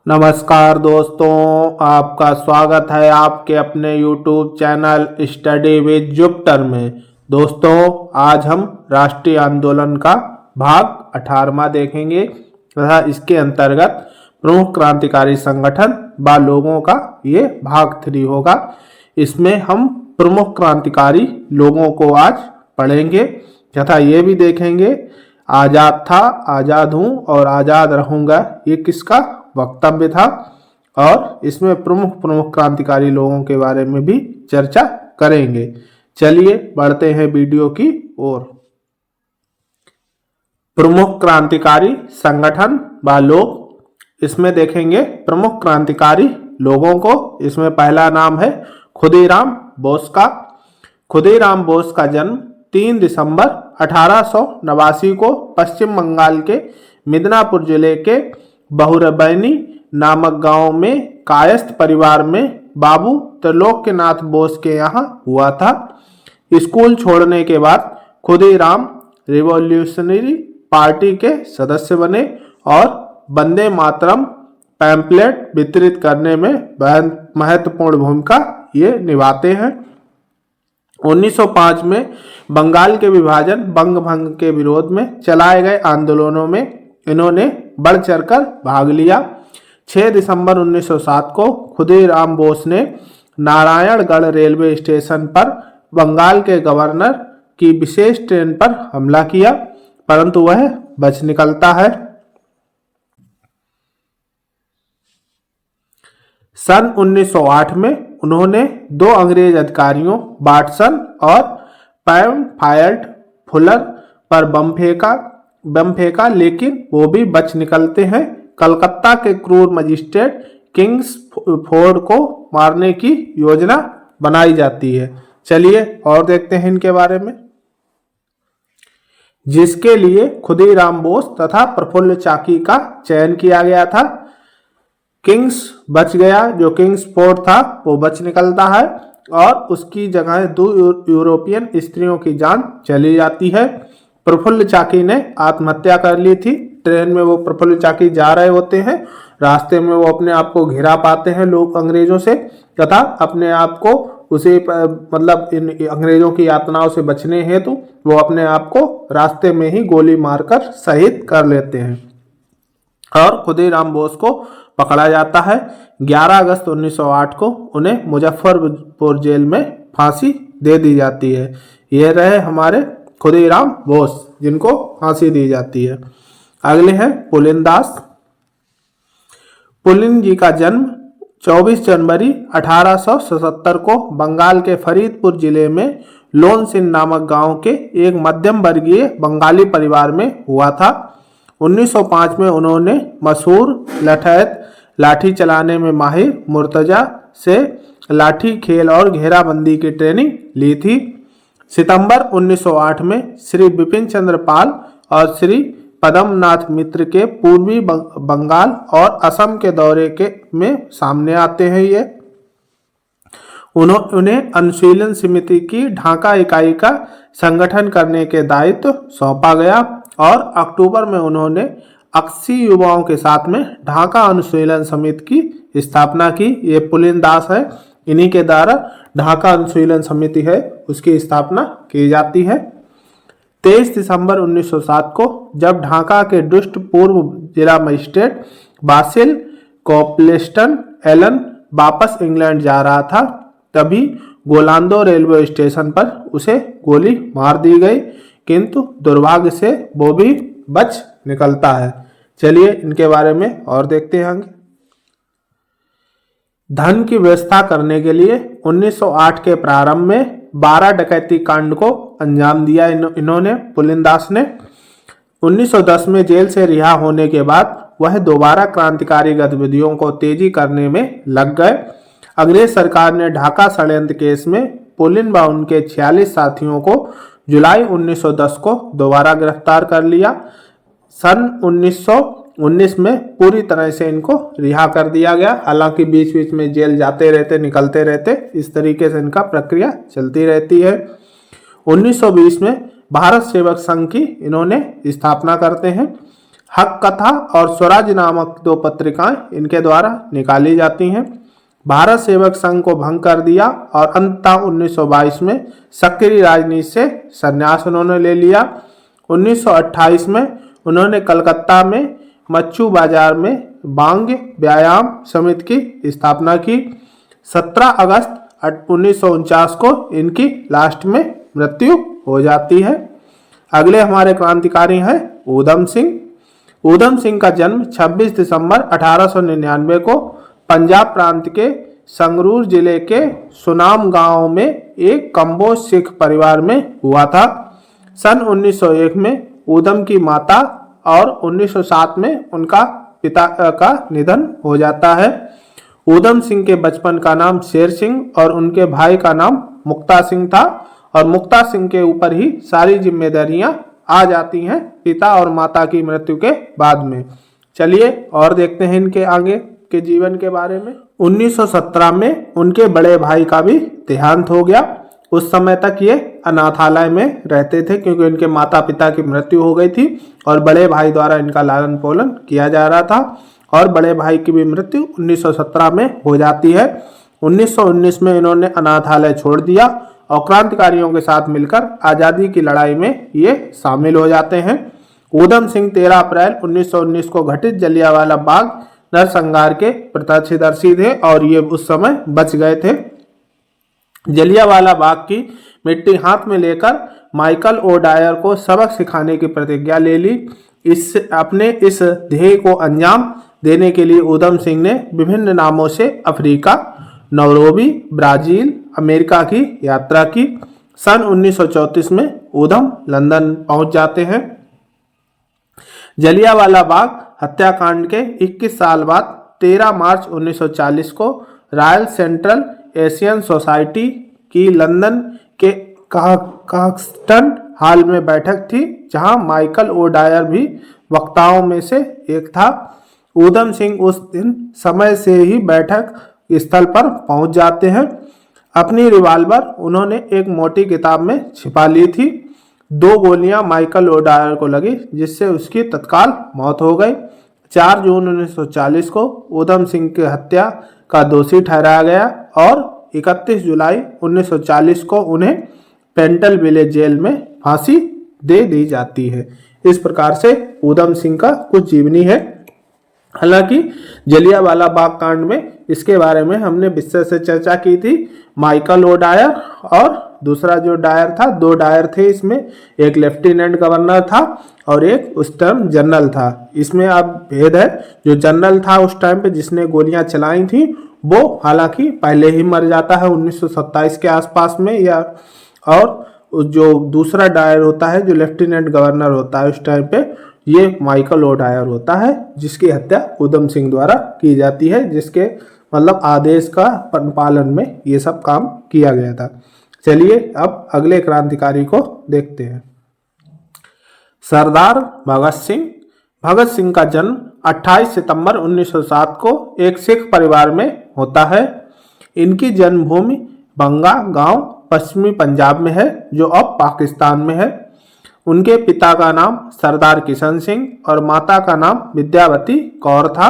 नमस्कार दोस्तों, आपका स्वागत है आपके अपने YouTube channel study with Jupiter में। दोस्तों, आज हम राष्ट्रीय आंदोलन का भाग 18वां देखेंगे तथा इसके अंतर्गत प्रमुख क्रांतिकारी संगठन व लोगों का ये भाग 3 होगा। इसमें हम प्रमुख क्रांतिकारी लोगों को आज पढ़ेंगे तथा ये भी देखेंगे आज़ाद था, आज़ाद हूँ और आज़ाद रहूँगा ये किसका वक्तव्य था, और इसमें प्रमुख क्रांतिकारी लोगों के बारे में भी चर्चा करेंगे। चलिए बढ़ते हैं वीडियो की ओर। प्रमुख क्रांतिकारी संगठन व लोग, इसमें देखेंगे प्रमुख क्रांतिकारी लोगों को। इसमें पहला नाम है खुदीराम बोस का। खुदीराम बोस का जन्म 3 दिसंबर 1889 को पश्चिम बंगाल के मिदनापुर जिले के बहुरबैनी नामक गांव में कायस्थ परिवार में बाबू त्रिलोक्यनाथ बोस के यहाँ हुआ था। स्कूल छोड़ने के बाद खुदीराम रिवॉल्यूशनरी पार्टी के सदस्य बने और वंदे मातरम पैम्पलेट वितरित करने में महत्वपूर्ण भूमिका ये निभाते हैं। 1905 में बंगाल के विभाजन बंग भंग के विरोध में चलाए गए आंदोलनों में इन्होंने बढ़ चढ़कर भाग लिया। 6 दिसंबर 1907 को खुदीराम बोस ने नारायणगढ़ रेलवे स्टेशन पर बंगाल के गवर्नर की विशेष ट्रेन पर हमला किया, परंतु वह बच निकलता है। सन 1908 में उन्होंने 2 अंग्रेज अधिकारियों वाटसन और पैमफायल्ट फुलर पर बम फेंका, लेकिन वो भी बच निकलते हैं। कलकत्ता के क्रूर मजिस्ट्रेट किंग्स फोर्ड को मारने की योजना बनाई जाती है। चलिए और देखते हैं इनके बारे में, जिसके लिए खुदीराम बोस तथा प्रफुल्ल चाकी का चयन किया गया था। किंग्स बच गया, जो किंग्स फोर्ड था वो बच निकलता है और उसकी जगह 2 यूरोपियन स्त्रियों की जान चली जाती है। प्रफुल्ल चाकी ने आत्महत्या कर ली थी। ट्रेन में वो प्रफुल्ल चाकी जा रहे होते हैं, रास्ते में वो अपने आप को घिरा पाते हैं लोग अंग्रेजों से, तथा अपने आप को उसे इन अंग्रेजों की यातनाओं से बचने हेतु वो अपने आप को रास्ते में ही गोली मारकर शहीद कर लेते हैं और खुदीराम बोस को पकड़ा जाता है। 11 अगस्त 1908 को उन्हें मुजफ्फरपुर जेल में फांसी दे दी जाती है। ये रहे हमारे खुदीराम बोस जिनको फांसी दी जाती है। अगले हैं पुलिन दास। पुलिन जी का जन्म 24 जनवरी 1877 को बंगाल के फरीदपुर जिले में लोनसिन नामक गांव के एक मध्यम वर्गीय बंगाली परिवार में हुआ था। 1905 में उन्होंने मशहूर लाठी चलाने में माहिर मुर्तजा से लाठी खेल और घेराबंदी की ट्रेनिंग ली थी। सितंबर 1908 में श्री बिपिन चंद्र पाल और श्री पद्मनाथ मित्र के पूर्वी बंगाल और असम के दौरे में सामने आते हैं। ये उन्हें अनुशीलन समिति की ढाका इकाई का संगठन करने के दायित्व सौंपा गया और अक्टूबर में उन्होंने 80 युवाओं के साथ में ढाका अनुशीलन समिति की स्थापना की। ये पुलिन दास है, इन्हीं के द्वारा ढाका अनुशीलन समिति है उसकी स्थापना की जाती है। 23 दिसंबर 1907 को जब ढाका के दुष्ट पूर्व जिला मजिस्ट्रेट बासिल कोपलेस्टन एलन वापस इंग्लैंड जा रहा था, तभी गोलांदो रेलवे स्टेशन पर उसे गोली मार दी गई, किंतु दुर्भाग्य से वो भी बच निकलता है। चलिए इनके बारे में और देखते हैं। धन की व्यवस्था करने के लिए 1908 के प्रारंभ में 12 डकैती कांड को अंजाम दिया इन्होंने, पुलिन दास ने। 1910 में जेल से रिहा होने के बाद वह दोबारा क्रांतिकारी गतिविधियों को तेजी करने में लग गए। अंग्रेज सरकार ने ढाका षड्यंत्र केस में पुलिन व उनके 46 साथियों को जुलाई 1910 को दोबारा गिरफ्तार कर लिया। सन 1919 में पूरी तरह से इनको रिहा कर दिया गया, हालांकि बीच बीच में जेल जाते रहते, निकलते रहते, इस तरीके से इनका प्रक्रिया चलती रहती है। 1920 में भारत सेवक संघ की इन्होंने स्थापना करते हैं। हक कथा और स्वराज नामक 2 पत्रिकाएं इनके द्वारा निकाली जाती हैं। भारत सेवक संघ को भंग कर दिया और अंततः 1922 में सक्रिय राजनीति से संन्यास उन्होंने ले लिया। 1928 में उन्होंने कलकत्ता में मच्छू बाजार में बांग व्यायाम समिति की स्थापना की। 17 अगस्त 1949 को इनकी लास्ट में मृत्यु हो जाती है। अगले हमारे क्रांतिकारी हैं ऊधम सिंह। ऊधम सिंह का जन्म 26 दिसंबर 1899 को पंजाब प्रांत के संगरूर जिले के सुनाम गांव में एक कंबोज सिख परिवार में हुआ था। सन 1901 में ऊधम की माता और 1907 में उनका पिता का निधन हो जाता है। ऊधम सिंह के बचपन का नाम शेर सिंह और उनके भाई का नाम मुक्ता सिंह था और मुक्ता सिंह के ऊपर ही सारी जिम्मेदारियां आ जाती हैं पिता और माता की मृत्यु के बाद में। चलिए और देखते हैं इनके आगे के जीवन के बारे में। 1917 में उनके बड़े भाई का भी देहांत हो गया। उस समय तक ये अनाथालय में रहते थे क्योंकि इनके माता पिता की मृत्यु हो गई थी और बड़े भाई द्वारा इनका लालन पालन किया जा रहा था और बड़े भाई की भी मृत्यु 1917 में हो जाती है। 1919 में इन्होंने अनाथालय छोड़ दिया और क्रांतिकारियों के साथ मिलकर आज़ादी की लड़ाई में ये शामिल हो जाते हैं। ऊधम सिंह 13 अप्रैल 1919 को घटित जलियांवाला बाग नरसंहार के प्रत्यक्षदर्शी थे और ये उस समय बच गए थे। जलियांवाला बाग की मिट्टी हाथ में लेकर माइकल ओ डायर को सबक सिखाने की प्रतिज्ञा ले ली। अपने इस ध्येय को अंजाम देने के लिए ऊधम सिंह ने विभिन्न नामों से अफ्रीका, नैरोबी, ब्राजील, अमेरिका की यात्रा की। सन 1934 में ऊधम लंदन पहुंच जाते हैं। जलियांवाला बाग हत्याकांड के 21 साल बाद 13 मार्च 1940 को रॉयल सेंट्रल एशियन सोसाइटी की लंदन के काक्सटन हॉल में बैठक थी जहां माइकल ओ डायर भी वक्ताओं में से एक था। ऊधम सिंह उस दिन समय से ही बैठक स्थल पर पहुंच जाते हैं। अपनी रिवाल्वर उन्होंने एक मोटी किताब में छिपा ली थी। 2 गोलियां माइकल ओ डायर को लगी जिससे उसकी तत्काल मौत हो गई। 4 जून 1940 को ऊधम सिंह की हत्या का दोषी ठहराया गया और 31 जुलाई 1940 को उन्हें पेंटल विलेज जेल में फांसी दे दी जाती है। इस प्रकार से ऊधम सिंह का कुछ जीवनी है। हालांकि जलियांवाला बाग कांड में इसके बारे में हमने विस्तार से चर्चा की थी। माइकल ओ डायर और दूसरा जो डायर था, 2 डायर थे इसमें, एक लेफ्टिनेंट गवर्नर था और एक उस टाइम जनरल था। इसमें अब भेद है, जो जनरल था उस टाइम पे जिसने गोलियां चलाई थी वो हालांकि पहले ही मर जाता है 1927 के आसपास में, या और जो दूसरा डायर होता है जो लेफ्टिनेंट गवर्नर होता है उस टाइम पे, ये माइकल ओ डायर होता है जिसकी हत्या ऊधम सिंह द्वारा की जाती है, जिसके मतलब आदेश का पालन में ये सब काम किया गया था। चलिए अब अगले क्रांतिकारी को देखते हैं। सरदार भगत सिंह। भगत सिंह का जन्म 28 सितंबर 1907 को एक सिख परिवार में होता है। इनकी जन्मभूमि बंगा गांव पश्चिमी पंजाब में है जो अब पाकिस्तान में है। उनके पिता का नाम सरदार किशन सिंह और माता का नाम विद्यावती कौर था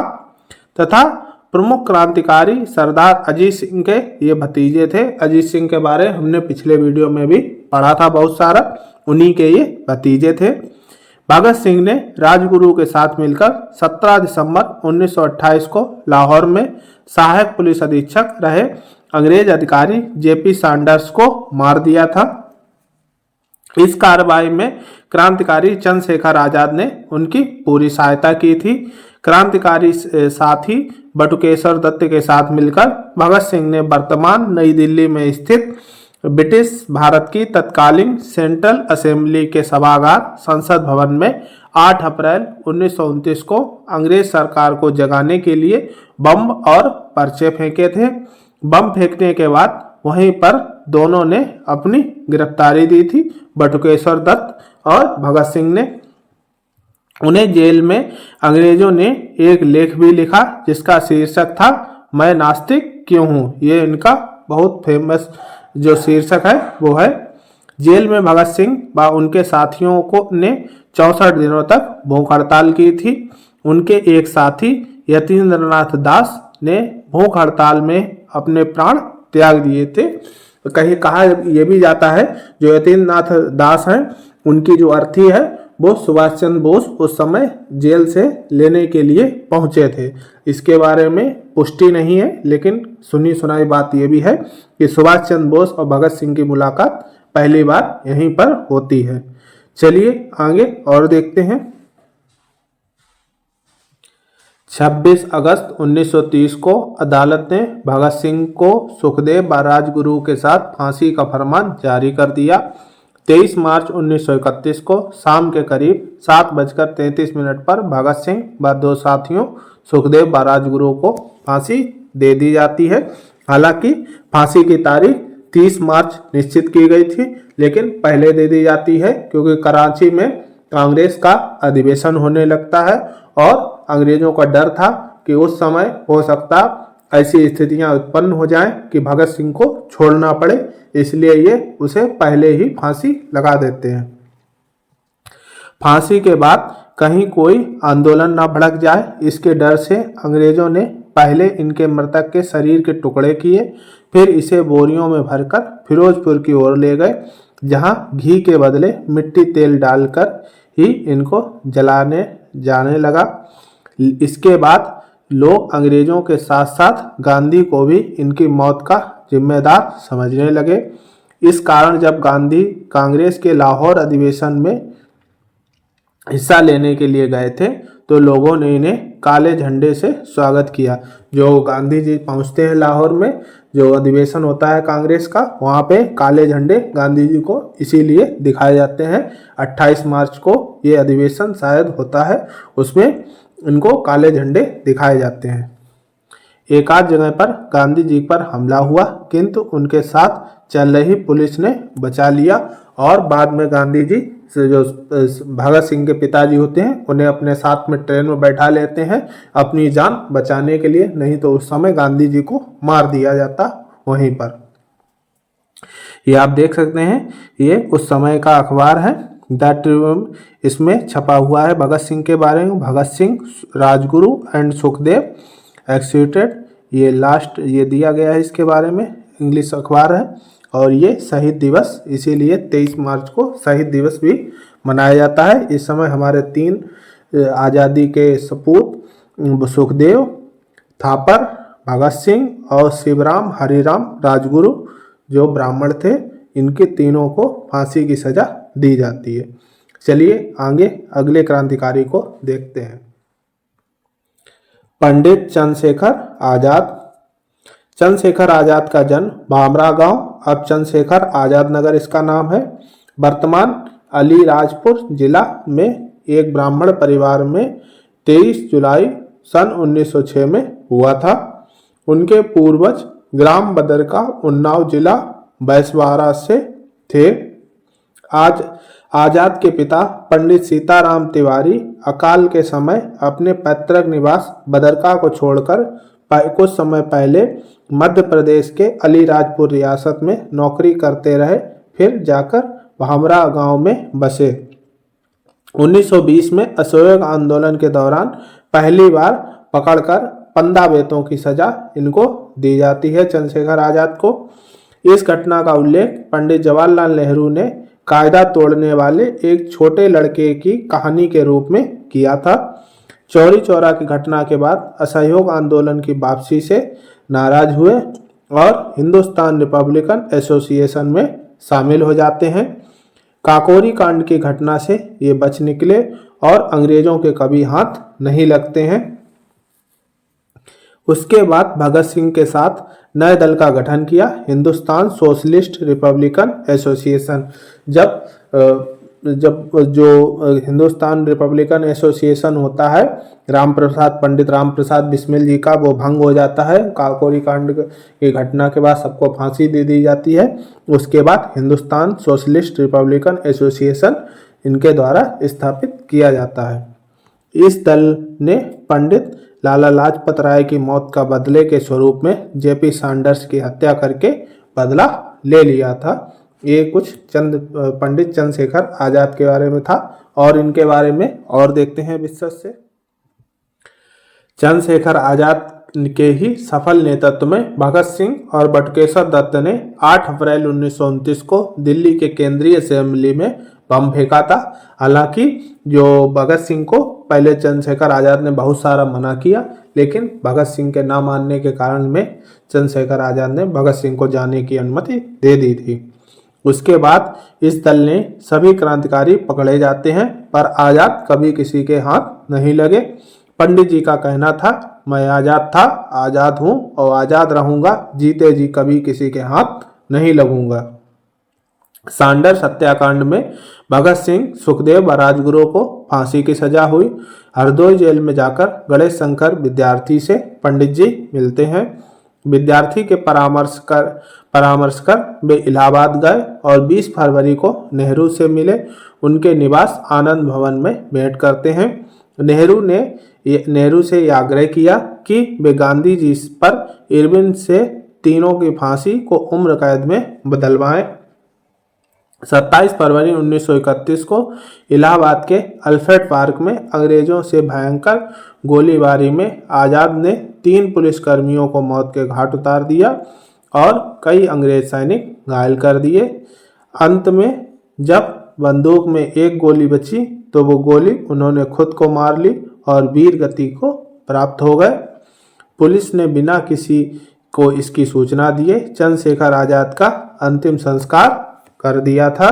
तथा प्रमुख क्रांतिकारी सरदार अजीत सिंह के ये भतीजे थे। अजीत सिंह के बारे हमने पिछले वीडियो में भी पढ़ा था बहुत सारा, उन्हीं के ये भतीजे थे। भगत सिंह ने राजगुरु के साथ मिलकर 17 दिसंबर 1928 को लाहौर में सहायक पुलिस अधीक्षक रहे अंग्रेज अधिकारी जेपी सैंडर्स को मार दिया था। इस कार्रवाई में क्रांतिकारी चंद्रशेखर आजाद ने उनकी पूरी सहायता की थी। क्रांतिकारी साथी बटुकेश्वर दत्त के साथ मिलकर भगत सिंह ने वर्तमान नई दिल्ली में स्थित ब्रिटिश भारत की तत्कालीन सेंट्रल असेंबली के सभागार संसद भवन में 8 अप्रैल 1929 को अंग्रेज सरकार को जगाने के लिए बम और पर्चे फेंके थे। बम फेंकने के बाद वहीं पर दोनों ने अपनी गिरफ्तारी दी थी। बटुकेश्वर दत्त और भगत सिंह ने उन्हें जेल में अंग्रेजों ने एक लेख भी लिखा जिसका शीर्षक था मैं नास्तिक क्यों हूँ। ये इनका बहुत फेमस जो शीर्षक है वो है। जेल में भगत सिंह व उनके साथियों को ने 64 दिनों तक भूख हड़ताल की थी। उनके एक साथी यतीन्द्रनाथ दास ने भूख हड़ताल में अपने प्राण त्याग दिए थे। कहीं कहा यह भी जाता है जो यतीन्द्रनाथ दास हैं उनकी जो अर्थी है वो सुभाष चंद्र बोस उस समय जेल से लेने के लिए पहुंचे थे। इसके बारे में पुष्टि नहीं है, लेकिन सुनी सुनाई बात यह भी है कि सुभाष चंद्र बोस और भगत सिंह की मुलाकात पहली बार यहीं पर होती है। चलिए आगे और देखते हैं। 26 अगस्त 1930 को अदालत ने भगत सिंह को सुखदेव व राजगुरु के साथ फांसी का फरमान जारी कर दिया। 23 मार्च 1931 को शाम के करीब 7:33 पर भगत सिंह व दो साथियों सुखदेव व राजगुरु को फांसी दे दी जाती है। हालांकि फांसी की तारीख 30 मार्च निश्चित की गई थी, लेकिन पहले दे दी जाती है क्योंकि कराची में कांग्रेस का अधिवेशन होने लगता है और अंग्रेजों का डर था कि उस समय हो सकता ऐसी स्थितियां उत्पन्न हो जाएं कि भगत सिंह को छोड़ना पड़े, इसलिए ये उसे पहले ही फांसी लगा देते हैं। फांसी के बाद कहीं कोई आंदोलन ना भड़क जाए, इसके डर से अंग्रेजों ने पहले इनके मृतक के शरीर के टुकड़े किए, फिर इसे बोरियों में भरकर फिरोजपुर की ओर ले गए, जहां घी के बदले मिट्टी तेल डालकर ही इनको जलाने जाने लगा। इसके बाद लोग अंग्रेजों के साथ साथ गांधी को भी इनकी मौत का जिम्मेदार समझने लगे। इस कारण जब गांधी कांग्रेस के लाहौर अधिवेशन में हिस्सा लेने के लिए गए थे तो लोगों ने इन्हें काले झंडे से स्वागत किया। जो गांधी जी पहुंचते हैं लाहौर में, जो अधिवेशन होता है कांग्रेस का, वहां पे काले झंडे गांधी जी को इसीलिए दिखाए जाते हैं। 28 मार्च को ये अधिवेशन शायद होता है, उसमें इनको काले झंडे दिखाए जाते हैं। एक आध जगह पर गांधी जी पर हमला हुआ, किंतु उनके साथ चल रही पुलिस ने बचा लिया और बाद में गांधी जी से जो भगत सिंह के पिताजी होते हैं उन्हें अपने साथ में ट्रेन में बैठा लेते हैं अपनी जान बचाने के लिए, नहीं तो उस समय गांधी जी को मार दिया जाता वहीं पर। ये आप देख सकते हैं, ये उस समय का अखबार है द ट्रिब्यून, इसमें छपा हुआ है भगत सिंह के बारे में। भगत सिंह, राजगुरु एंड सुखदेव एक्सिक्यूटेड, ये लास्ट ये दिया गया है इसके बारे में, इंग्लिश अखबार है। और ये शहीद दिवस, इसीलिए 23 मार्च को शहीद दिवस भी मनाया जाता है। इस समय हमारे 3 आज़ादी के सपूत सुखदेव, थापर, भगत सिंह और शिवराम हरिराम राजगुरु जो ब्राह्मण थे, इनके तीनों को फांसी की सजा दी जाती है। चलिए आगे अगले क्रांतिकारी को देखते हैं। पंडित चंद्रशेखर आजाद। चंद्रशेखर आजाद का जन्म भामरा गांव, अब चंद्रशेखर आजाद नगर इसका नाम है, वर्तमान अलीराजपुर जिला में एक ब्राह्मण परिवार में 23 जुलाई सन 1906 में हुआ था। उनके पूर्वज ग्राम बदरका, उन्नाव जिला बैसवाड़ा से थे। आज आजाद के पिता पंडित सीताराम तिवारी अकाल के समय अपने पैतृक निवास बदरका को छोड़कर कुछ समय पहले मध्य प्रदेश के अलीराजपुर रियासत में नौकरी करते रहे, फिर जाकर भामरा गांव में बसे। 1920 में असहयोग आंदोलन के दौरान पहली बार पकड़कर 15 बेतों की सजा इनको दी जाती है चंद्रशेखर आजाद को। इस घटना का उल्लेख पंडित जवाहरलाल नेहरू ने कायदा तोड़ने वाले एक छोटे लड़के की कहानी के रूप में किया था। चौरी चौरा की घटना के बाद असहयोग आंदोलन की वापसी से नाराज हुए और हिंदुस्तान रिपब्लिकन एसोसिएशन में शामिल हो जाते हैं। काकोरी कांड की घटना से ये बच निकले और अंग्रेजों के कभी हाथ नहीं लगते हैं। उसके बाद भगत सिंह के साथ नए दल का गठन किया, हिंदुस्तान सोशलिस्ट रिपब्लिकन एसोसिएशन। जब जो हिंदुस्तान रिपब्लिकन एसोसिएशन होता है पंडित राम प्रसाद बिस्मिल जी का, वो भंग हो जाता है। काकोरी कांड की घटना के बाद सबको फांसी दे दी जाती है। उसके बाद हिंदुस्तान सोशलिस्ट रिपब्लिकन एसोसिएशन इनके द्वारा स्थापित किया जाता है। इस दल ने पंडित लाला लाजपत राय की मौत का बदले के स्वरूप में जेपी सैंडर्स की हत्या करके बदला ले लिया था। ये कुछ पंडित चंद्रशेखर आजाद के बारे में था और इनके बारे में और देखते हैं विस्तार से। चंद्रशेखर आजाद के ही सफल नेतृत्व में भगत सिंह और बटुकेश्वर दत्त ने 8 अप्रैल 1929 को दिल्ली के केंद्रीय असेंबली में बम फेंका था। हालांकि जो भगत सिंह को पहले चंद्रशेखर आजाद ने बहुत सारा मना किया, लेकिन भगत सिंह के ना मानने के कारण में चंद्रशेखर आजाद ने भगत सिंह को जाने की अनुमति दे दी थी। उसके बाद इस दल ने सभी क्रांतिकारी पकड़े जाते हैं, पर आजाद कभी किसी के हाथ नहीं लगे। पंडित जी का कहना था, मैं आजाद था, आजाद हूं और आजाद रहूंगा, जीते जी कभी किसी के हाथ नहीं लगूंगा। सांडर्स हत्याकांड में भगत सिंह, सुखदेव और राजगुरु को फांसी की सजा हुई। हरदोई जेल में जाकर गणेश शंकर विद्यार्थी से पंडित जी मिलते हैं। विद्यार्थी के परामर्श कर वे इलाहाबाद गए और 20 फरवरी को नेहरू से मिले। उनके निवास आनंद भवन में भेंट करते हैं। नेहरू से यह आग्रह किया कि वे गांधी जी पर इरविन से तीनों की फांसी को उम्र कैद में बदलवाएं। 27 फरवरी 1931 को इलाहाबाद के अल्फ्रेड पार्क में अंग्रेजों से भयंकर गोलीबारी में आजाद ने 3 पुलिसकर्मियों को मौत के घाट उतार दिया और कई अंग्रेज सैनिक घायल कर दिए। अंत में जब बंदूक में एक गोली बची तो वो गोली उन्होंने खुद को मार ली और वीर गति को प्राप्त हो गए। पुलिस ने बिना किसी को इसकी सूचना दिए चंद्रशेखर आजाद का अंतिम संस्कार कर दिया था।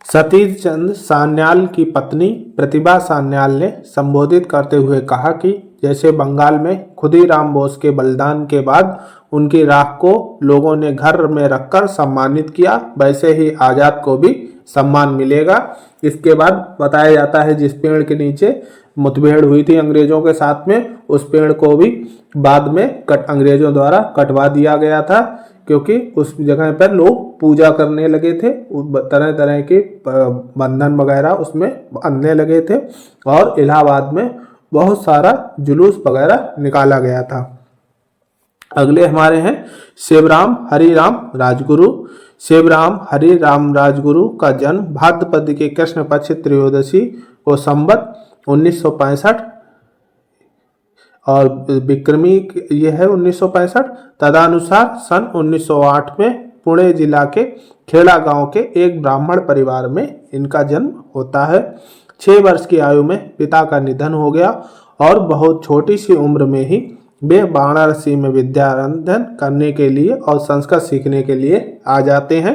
सतीश चंद्र सान्याल की पत्नी प्रतिभा सान्याल ने संबोधित करते हुए कहा कि जैसे बंगाल में खुदीराम बोस के बलिदान के बाद उनकी राख को लोगों ने घर में रखकर सम्मानित किया, वैसे ही आजाद को भी सम्मान मिलेगा। इसके बाद बताया जाता है जिस पेड़ के नीचे मुठभेड़ हुई थी अंग्रेजों के साथ में, उस पेड़ को भी बाद में अंग्रेजों द्वारा कटवा दिया गया था, क्योंकि उस जगह पर लोग पूजा करने लगे थे, तरह तरह के बंधन वगैरह उसमें बांधने लगे थे और इलाहाबाद में बहुत सारा जुलूस वगैरह निकाला गया था। अगले हमारे हैं शिवराम हरिराम राजगुरु। शिवराम हरिराम राजगुरु का जन्म भाद्रपद के कृष्ण पक्ष त्रयोदशी को संवत 1965 और विक्रमी ये है 1965। तदनुसार सन 1908 में पुणे जिला के खेड़ा गांव के एक ब्राह्मण परिवार में इनका जन्म होता है। 6 वर्ष की आयु में पिता का निधन हो गया और बहुत छोटी सी उम्र में ही वे वाराणसी में विद्याध्ययन करने के लिए और संस्कृत सीखने के लिए आ जाते हैं।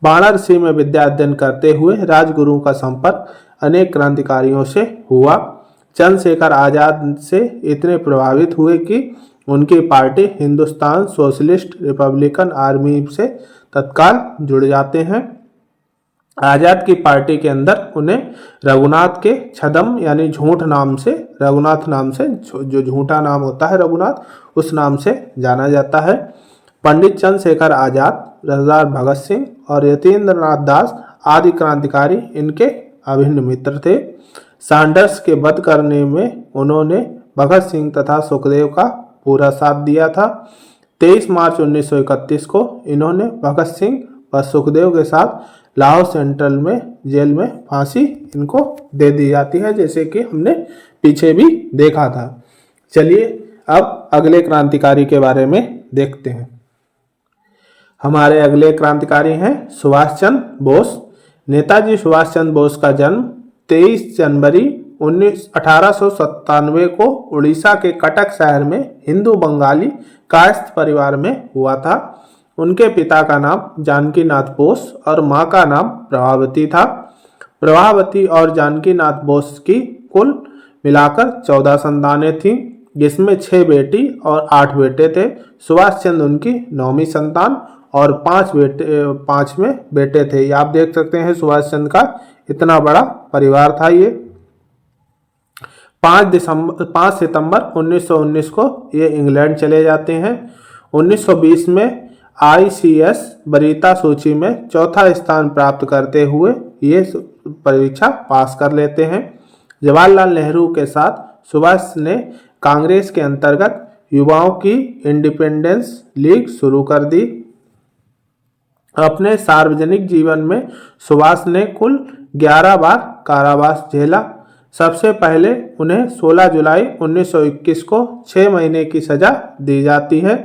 वाराणसी में विद्याध्ययन करते हुए राजगुरु का संपर्क अनेक क्रांतिकारियों से हुआ। चंद्रशेखर आजाद से इतने प्रभावित हुए कि उनकी party Hindustan socialist Republican army से तत्काल जुड़ जाते हैं। आजाद की पार्टी के अंदर उन्हें रघुनाथ के छदम यानी झूठ नाम से, रघुनाथ नाम से, जो झूठा नाम होता है रघुनाथ, उस नाम से जाना जाता है। पंडित चंद्रशेखर आजाद, सरदार भगत सिंह और यतीन्द्रनाथ दास आदि क्रांतिकारी इनके अभिन्न मित्र थे। सांडर्स के वध करने में उन्होंने भगत सिंह तथा सुखदेव का पूरा साथ दिया था। 23 मार्च 1931 को इन्होंने भगत सिंह व सुखदेव के साथ लाहौर सेंट्रल में जेल में फांसी इनको दे दी जाती है, जैसे कि हमने पीछे भी देखा था। चलिए अब अगले क्रांतिकारी के बारे में देखते हैं। हमारे अगले क्रांतिकारी हैं सुभाष चंद्र बोस। नेताजी सुभाष चंद्र बोस का जन्म 23 जनवरी 1897 को उड़ीसा के कटक शहर में हिंदू बंगाली कायस्थ परिवार में हुआ था। उनके पिता का नाम जानकीनाथ बोस और मां का नाम प्रभावती था। प्रभावती और जानकीनाथ बोस की कुल मिलाकर 14 संतानें थीं, जिसमें 6 बेटी और 8 बेटे थे। सुभाष चंद्र उनकी 9वीं संतान और 5वें बेटे थे। ये आप देख सकते हैं सुभाष चंद्र का इतना बड़ा परिवार था। ये 5 सितंबर 1919 को ये इंग्लैंड चले जाते हैं। 1920 में ICS वरीयता सूची में चौथा स्थान प्राप्त करते हुए ये परीक्षा पास कर लेते हैं। जवाहरलाल नेहरू के साथ सुभाष ने कांग्रेस के अंतर्गत युवाओं की इंडिपेंडेंस लीग शुरू कर दी। अपने सार्वजनिक जीवन में सुभाष ने कुल 11 बार कारावास झेला। सबसे पहले उन्हें 16 जुलाई 1921 को 6 महीने की सजा दी जाती है।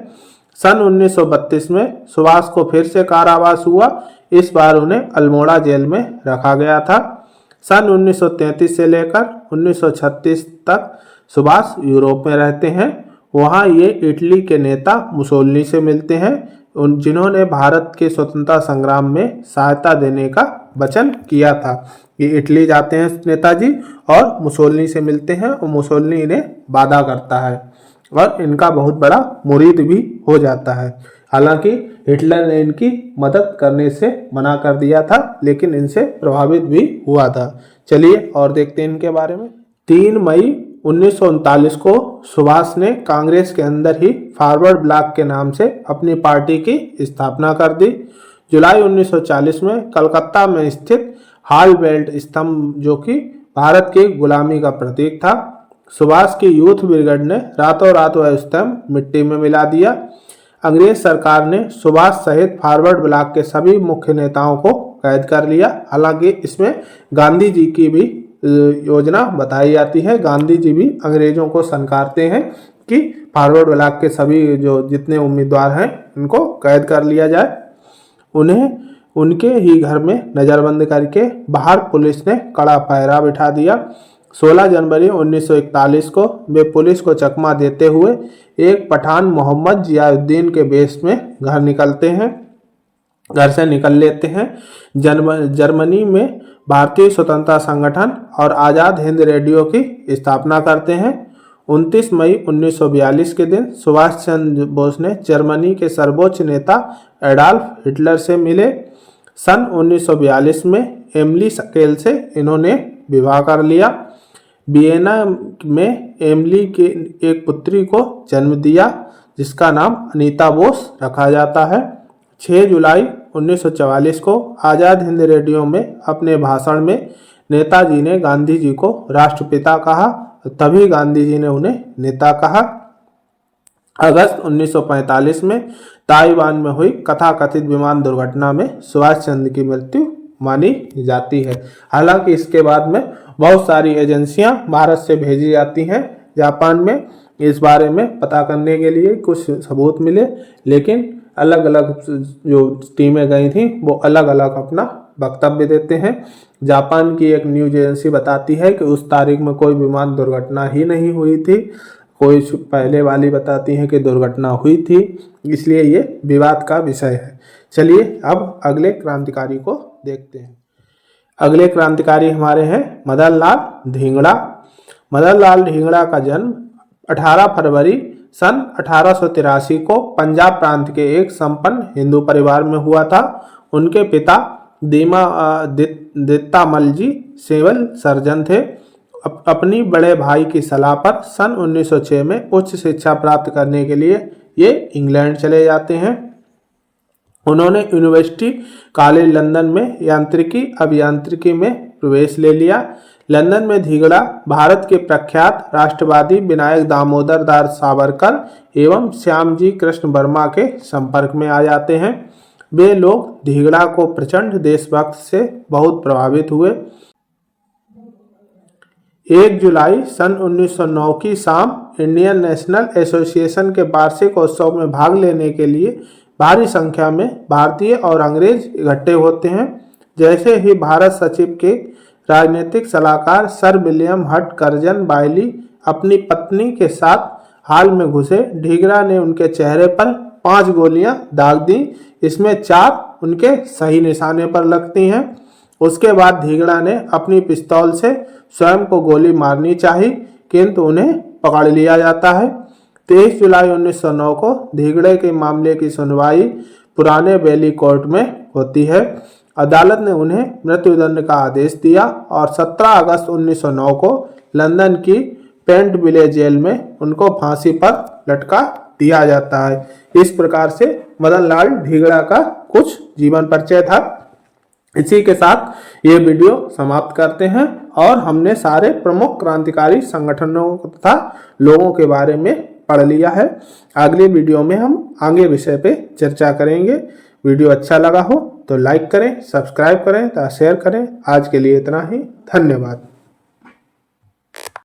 सन 1932 में सुभाष को फिर से कारावास हुआ। इस बार उन्हें अल्मोड़ा जेल में रखा गया था। सन 1933 से लेकर 1936 तक सुभाष यूरोप में रहते हैं। वहाँ ये इटली के नेता मुसोलिनी से मिलते हैं, जिन्होंने भारत के स्वतंत्रता संग्राम में सहायता देने का वचन किया था। ये इटली जाते हैं नेताजी और मुसोलिनी से मिलते हैं और मुसोलिनी इन्हें वादा करता है और इनका बहुत बड़ा मुरीद भी हो जाता है। हालांकि हिटलर ने इनकी मदद करने से मना कर दिया था, लेकिन इनसे प्रभावित भी हुआ था। चलिए और देखते हैं इनके बारे में। 3 मई 1939 को सुभाष ने कांग्रेस के अंदर ही फॉरवर्ड ब्लॉक के नाम से अपनी पार्टी की स्थापना कर दी। जुलाई 1940 में कलकत्ता में स्थित हाल बेल्ट स्तंभ, जो कि भारत की गुलामी का प्रतीक था, सुभाष की यूथ ब्रिगेड ने रातों रात वह स्तंभ मिट्टी में मिला दिया। अंग्रेज सरकार ने सुभाष सहित फॉरवर्ड ब्लॉक के सभी मुख्य नेताओं को कैद कर लिया। हालांकि इसमें गांधी जी की भी योजना बताई जाती है। गांधी जी भी अंग्रेजों को सनकारते हैं कि फॉरवर्ड ब्लॉक के सभी जो जितने उम्मीदवार हैं उनको कैद कर लिया जाए। उन्हें उनके ही घर में नज़रबंद करके बाहर पुलिस ने कड़ा पहरा बिठा दिया। 16 जनवरी 1941 को वे पुलिस को चकमा देते हुए एक पठान मोहम्मद जियाउद्दीन के बेस में घर से निकल लेते हैं। जर्मनी में भारतीय स्वतंत्रता संगठन और आज़ाद हिंद रेडियो की स्थापना करते हैं। 29 मई 1942 के दिन सुभाष चंद्र बोस ने जर्मनी के सर्वोच्च नेता एडॉल्फ हिटलर से मिले। सन 1942 में एमिली स्केल से इन्होंने विवाह कर लिया। वियना में एमिली के एक पुत्री को जन्म दिया, जिसका नाम अनीता बोस रखा जाता है। 6 जुलाई 1944 को आज़ाद हिंद रेडियो में अपने भाषण में नेताजी ने गांधी जी को राष्ट्रपिता कहा, तभी गांधी जी ने उन्हें नेता कहा। अगस्त 1945 में ताइवान में हुई कथाकथित विमान दुर्घटना में सुभाष चंद्र की मृत्यु मानी जाती है। हालांकि इसके बाद में बहुत सारी एजेंसियां भारत से भेजी जाती हैं जापान में इस बारे में पता करने के लिए कुछ सबूत मिले, लेकिन अलग अलग जो टीमें गई थी वो अलग अलग अपना वक्तव्य देते हैं। जापान की एक न्यूज एजेंसी बताती है कि उस तारीख में कोई विमान दुर्घटना ही नहीं हुई थी, कोई पहले वाली बताती है कि दुर्घटना हुई थी, इसलिए ये विवाद का विषय है। चलिए अब अगले क्रांतिकारी को देखते हैं। अगले क्रांतिकारी हमारे हैं मदन लाल धिंगड़ा। मदन लाल धिंगड़ा का जन्म 18 फरवरी सन 1883 को पंजाब प्रांत के एक संपन्न हिंदू परिवार में हुआ था। उनके पिता दित्तामल जी सिविल सर्जन थे। अपनी बड़े भाई की सलाह पर सन 1906 में उच्च शिक्षा प्राप्त करने के लिए ये इंग्लैंड चले जाते हैं। उन्होंने यूनिवर्सिटी कॉलेज लंदन में अभियांत्रिकी में प्रवेश ले लिया। लंदन में धिंगड़ा भारत के प्रख्यात राष्ट्रवादी विनायक दामोदर दास सावरकर एवं श्यामजी कृष्ण वर्मा के संपर्क में आ जाते हैं। वे लोग धिंगड़ा को प्रचंड देशभक्त से बहुत प्रभावित हुए। 1 जुलाई सन 1909 की शाम इंडियन नेशनल एसोसिएशन के वार्षिक उत्सव में भाग लेने के लिए भारी संख्या में भारतीय और अंग्रेज इकट्ठे होते हैं। जैसे ही भारत सचिव के राजनीतिक सलाहकार सर विलियम हट कर्जन बायली अपनी पत्नी के साथ हाल में घुसे, धिंगड़ा ने उनके चेहरे पर 5 गोलियां दाग दी। इसमें 4 उनके सही निशाने पर लगती हैं। उसके बाद धिंगड़ा ने अपनी पिस्तौल से स्वयं को गोली मारनी चाहिए, किंतु उन्हें पकड़ लिया जाता है। 23 जुलाई 1909 को धिंगड़े के मामले की सुनवाई पुराने बेली कोर्ट में होती है। अदालत ने उन्हें मृत्युदंड का आदेश दिया और 17 अगस्त 1909 को लंदन की पेंट विले जेल में उनको फांसी पर लटका दिया जाता है। इस प्रकार से मदन लाल धिंगड़ा का कुछ जीवन परिचय था। इसी के साथ ये वीडियो समाप्त करते हैं और हमने सारे प्रमुख क्रांतिकारी संगठनों तथा लोगों के बारे में पढ़ लिया है। अगली वीडियो में हम आगे विषय पे चर्चा करेंगे। वीडियो अच्छा लगा हो तो लाइक करें, सब्सक्राइब करें तथा शेयर करें। आज के लिए इतना ही, धन्यवाद।